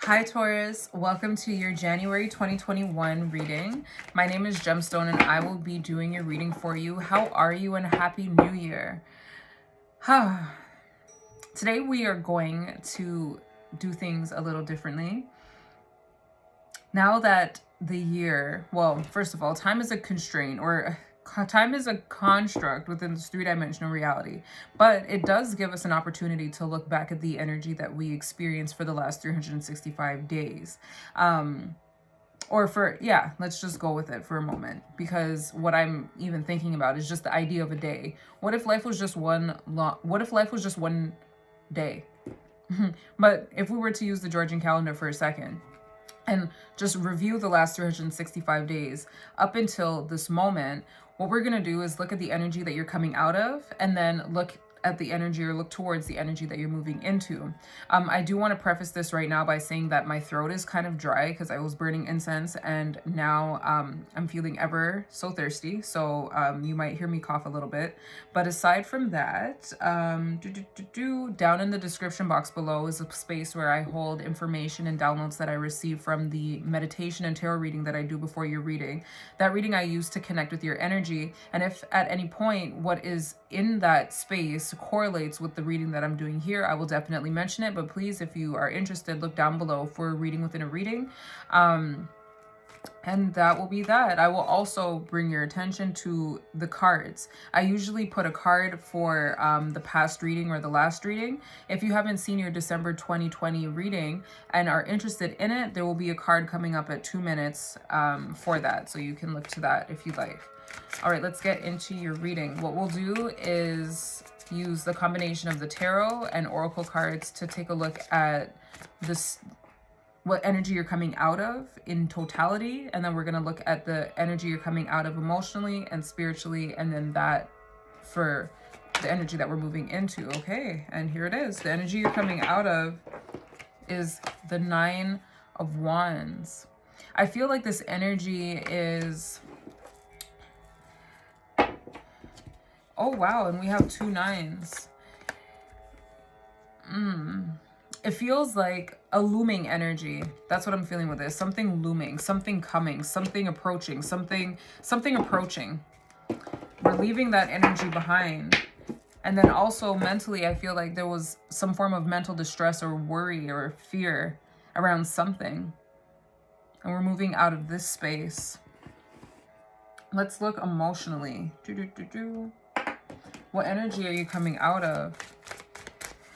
Hi Taurus, welcome to your January 2021 reading. My name is Gemstone and I will be doing your reading for you. How are you and Happy New Year? Today we are going to do things a little differently. Now that the year, well, first of all, time is a constraint, or time is a construct within this three-dimensional reality, but it does give us an opportunity to look back at the energy that we experienced for the last 365 days. Let's just go with it for a moment, because what I'm even thinking about is just the idea of a day. What if life was just one day? But if we were to use the Georgian calendar for a second and just review the last 365 days up until this moment, what we're going to do is look at the energy that you're coming out of, and then look at the energy, or look towards the energy that you're moving into. I do want to preface this right now by saying that my throat is kind of dry because I was burning incense, and now I'm feeling ever so thirsty, so you might hear me cough a little bit. But aside from that, down in the description box below is a space where I hold information and downloads that I receive from the meditation and tarot reading that I do before your reading. That reading I use to connect with your energy, and if at any point what is in that space correlates with the reading that I'm doing here, I will definitely mention it. But please, if you are interested, look down below for a reading within a reading. And that will be that. I will also bring your attention to the cards. I usually put a card for the past reading or the last reading. If you haven't seen your December 2020 reading and are interested in it, there will be a card coming up at 2 minutes for that. So you can look to that if you'd like. All right, let's get into your reading. What we'll do is use the combination of the tarot and oracle cards to take a look at this, what energy you're coming out of in totality, and then we're going to look at the energy you're coming out of emotionally and spiritually, and then that for the energy that we're moving into. Okay, and here it is. The energy you're coming out of is the 9 of Wands. I feel like this energy is... Oh, wow, and we have 2 9s. It feels like a looming energy. That's what I'm feeling with this. Something looming, something coming, something approaching, something approaching. We're leaving that energy behind. And then also mentally, I feel like there was some form of mental distress or worry or fear around something. And we're moving out of this space. Let's look emotionally. What energy are you coming out of?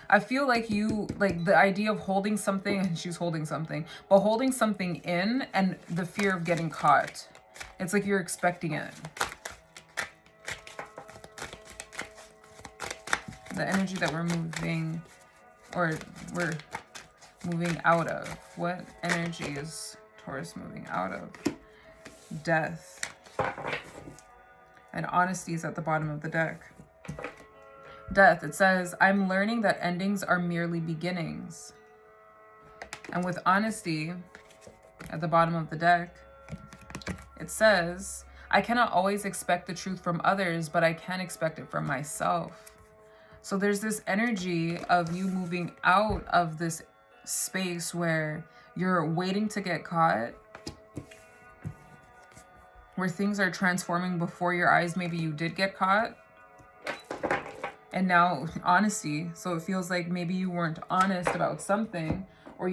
I feel like you, like the idea of holding something, and she's holding something, but holding something in and the fear of getting caught. It's like you're expecting it. The energy that we're moving, or we're moving out of. What energy is Taurus moving out of? Death. And honesty is at the bottom of the deck. Death, it says, I'm learning that endings are merely beginnings. And with honesty at the bottom of the deck, it says, I cannot always expect the truth from others, but I can expect it from myself. So there's this energy of you moving out of this space where you're waiting to get caught, where things are transforming before your eyes. Maybe you did get caught. And now honesty. So it feels like maybe you weren't honest about something, or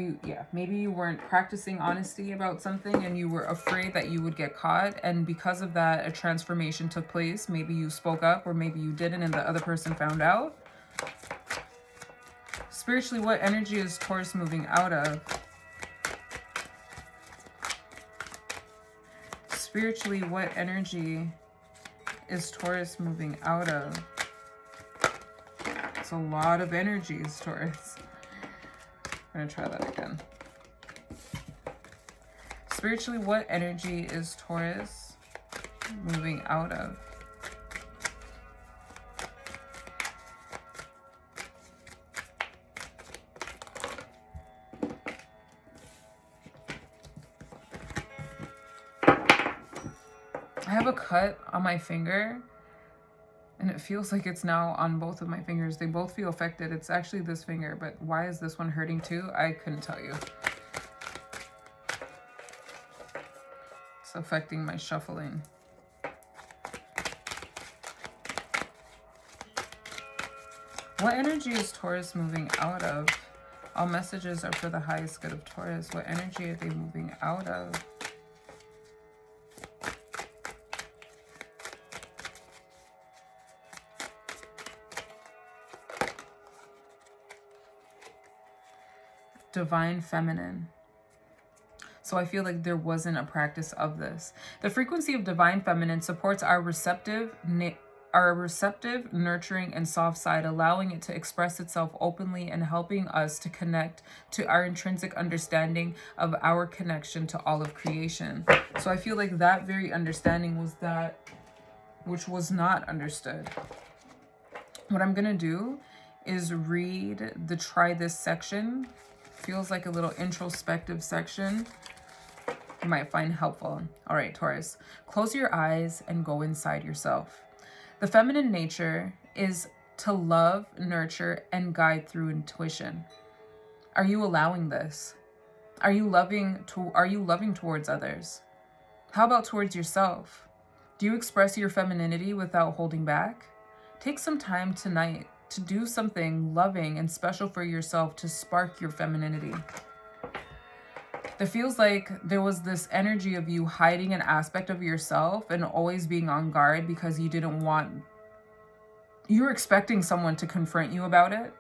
maybe you weren't practicing honesty about something and you were afraid that you would get caught. And because of that, a transformation took place. Maybe you spoke up, or maybe you didn't and the other person found out. Spiritually, what energy is Taurus moving out of? Spiritually, what energy is Taurus moving out of? It's a lot of energies, Taurus. I'm going to try that again. Spiritually, what energy is Taurus moving out of? I have a cut on my finger, and it feels like it's now on both of my fingers. They both feel affected. It's actually this finger, but why is this one hurting too? I couldn't tell you. It's affecting my shuffling. What energy is Taurus moving out of? All messages are for the highest good of Taurus. What energy are they moving out of? Divine feminine. So I feel like there wasn't a practice of this. The frequency of divine feminine supports our receptive, nurturing, and soft side, allowing it to express itself openly and helping us to connect to our intrinsic understanding of our connection to all of creation. So I feel like that very understanding was that which was not understood. What I'm going to do is read the try this section. Feels like a little introspective section. You might find helpful. All right, Taurus, close your eyes and go inside yourself. The feminine nature is to love, nurture, and guide through intuition. Are you allowing this? Are you loving towards others? How about towards yourself? Do you express your femininity without holding back? Take some time tonight to do something loving and special for yourself to spark your femininity. It feels like there was this energy of you hiding an aspect of yourself and always being on guard because you were expecting someone to confront you about it.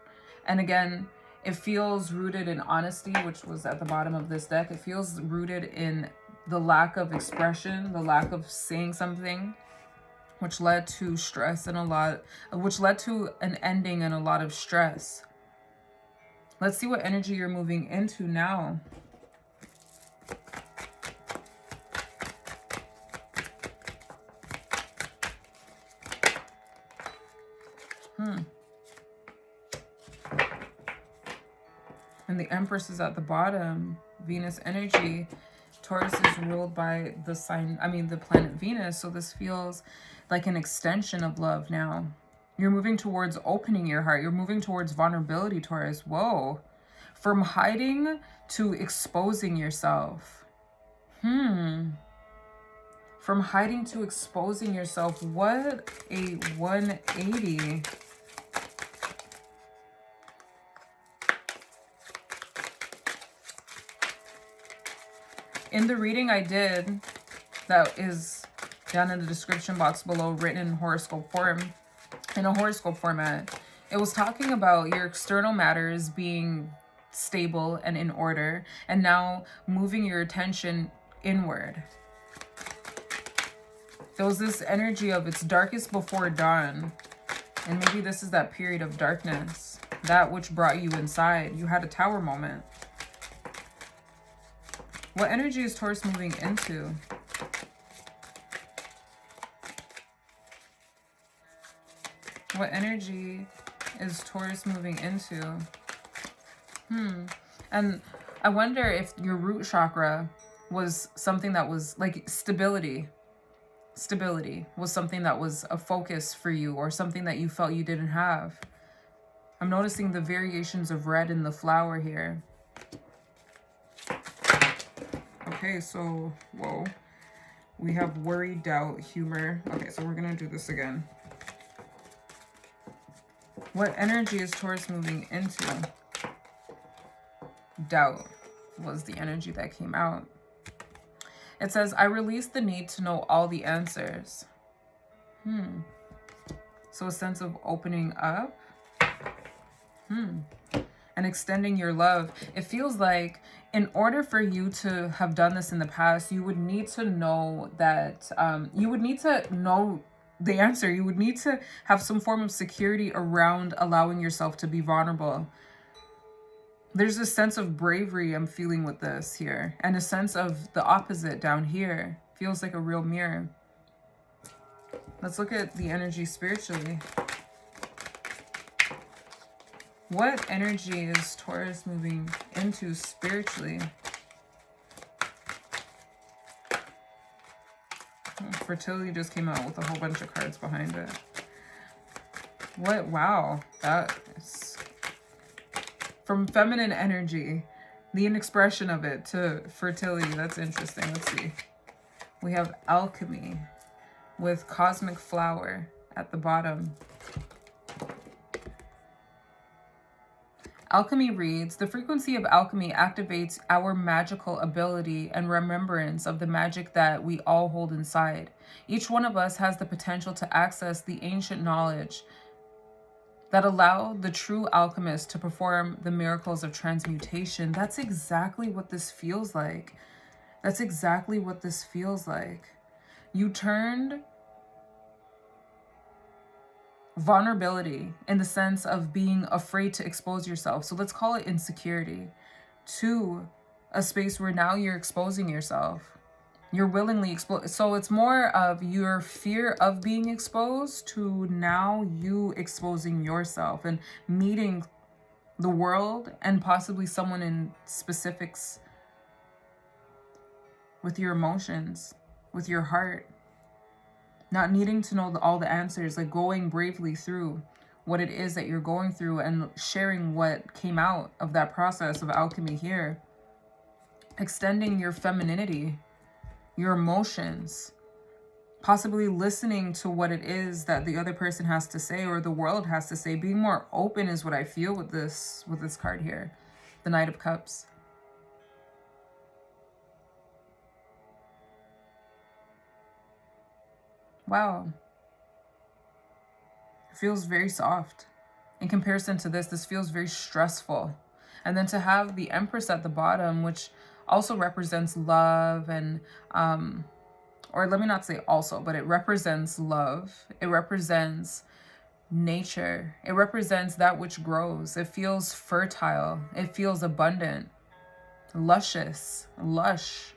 And again, it feels rooted in honesty, which was at the bottom of this deck. It feels rooted in the lack of expression, the lack of saying something, which led to stress and which led to an ending and a lot of stress. Let's see what energy you're moving into now. And the Empress is at the bottom. Venus energy. Taurus is ruled by the planet Venus. So this feels like an extension of love now. You're moving towards opening your heart. You're moving towards vulnerability, Taurus. Whoa. From hiding to exposing yourself. From hiding to exposing yourself. What a 180. In the reading I did, that is down in the description box below, written in horoscope form, in a horoscope format, it was talking about your external matters being stable and in order, and now moving your attention inward. There was this energy of it's darkest before dawn, and maybe this is that period of darkness, that which brought you inside. You had a tower moment. What energy is Taurus moving into? What energy is Taurus moving into? And I wonder if your root chakra was something that was like stability. Stability was something that was a focus for you, or something that you felt you didn't have. I'm noticing the variations of red in the flower here. Okay, so, whoa. We have worry, doubt, humor. Okay, so we're going to do this again. What energy is Taurus moving into? Doubt was the energy that came out. It says, I release the need to know all the answers. So a sense of opening up. And extending your love. It feels like in order for you to have done this in the past, you would need to know that, you would need to know the answer. You would need to have some form of security around allowing yourself to be vulnerable. There's a sense of bravery I'm feeling with this here, and a sense of the opposite down here. Feels like a real mirror. Let's look at the energy spiritually. What energy is Taurus moving into spiritually? Fertility just came out with a whole bunch of cards behind it. What? Wow. That is from feminine energy, the inexpression of it, to fertility. That's interesting. Let's see. We have alchemy with cosmic flower at the bottom. Alchemy reads, the frequency of alchemy activates our magical ability and remembrance of the magic that we all hold inside. Each one of us has the potential to access the ancient knowledge that allow the true alchemist to perform the miracles of transmutation. That's exactly what this feels like. That's exactly what this feels like. You turned vulnerability in the sense of being afraid to expose yourself, so let's call it insecurity, to a space where now you're exposing yourself. You're willingly exposed. So it's more of your fear of being exposed to now you exposing yourself and meeting the world and possibly someone in specifics with your emotions, with your heart. Not needing to know all the answers, like going bravely through what it is that you're going through and sharing what came out of that process of alchemy here. Extending your femininity, your emotions, possibly listening to what it is that the other person has to say or the world has to say. Being more open is what I feel with this card here, the Knight of Cups. Wow. It feels very soft. In comparison to this feels very stressful. And then to have the Empress at the bottom, which also represents love and, or let me not say also, but it represents love. It represents nature. It represents that which grows. It feels fertile. It feels abundant, luscious, lush.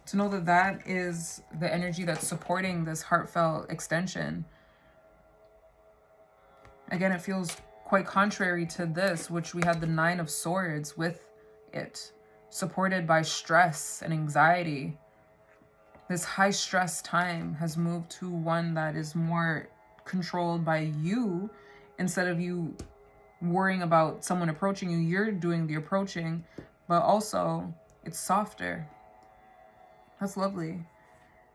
To know that that is the energy that's supporting this heartfelt extension. Again, it feels quite contrary to this, which we had the Nine of Swords with it, supported by stress and anxiety. This high stress time has moved to one that is more controlled by you. Instead of you worrying about someone approaching you, you're doing the approaching, but also it's softer. That's lovely.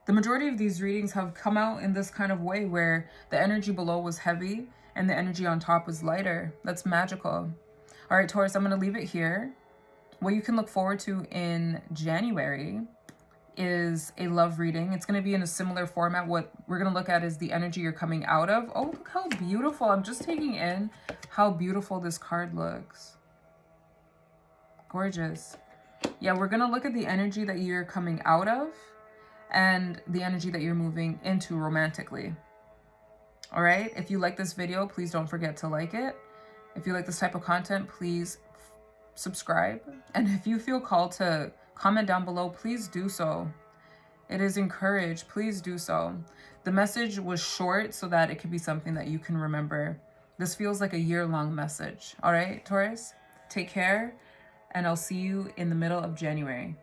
The majority of these readings have come out in this kind of way where the energy below was heavy and the energy on top was lighter. That's magical. All right, Taurus, I'm going to leave it here. What you can look forward to in January is a love reading. It's going to be in a similar format. What we're going to look at is the energy you're coming out of. Oh, look how beautiful. I'm just taking in how beautiful this card looks. Gorgeous. Yeah, we're going to look at the energy that you're coming out of and the energy that you're moving into romantically. All right. If you like this video, please don't forget to like it. If you like this type of content, please subscribe. And if you feel called to comment down below, please do so. It is encouraged. Please do so. The message was short so that it could be something that you can remember. This feels like a year-long message. All right, Taurus, take care, and I'll see you in the middle of January.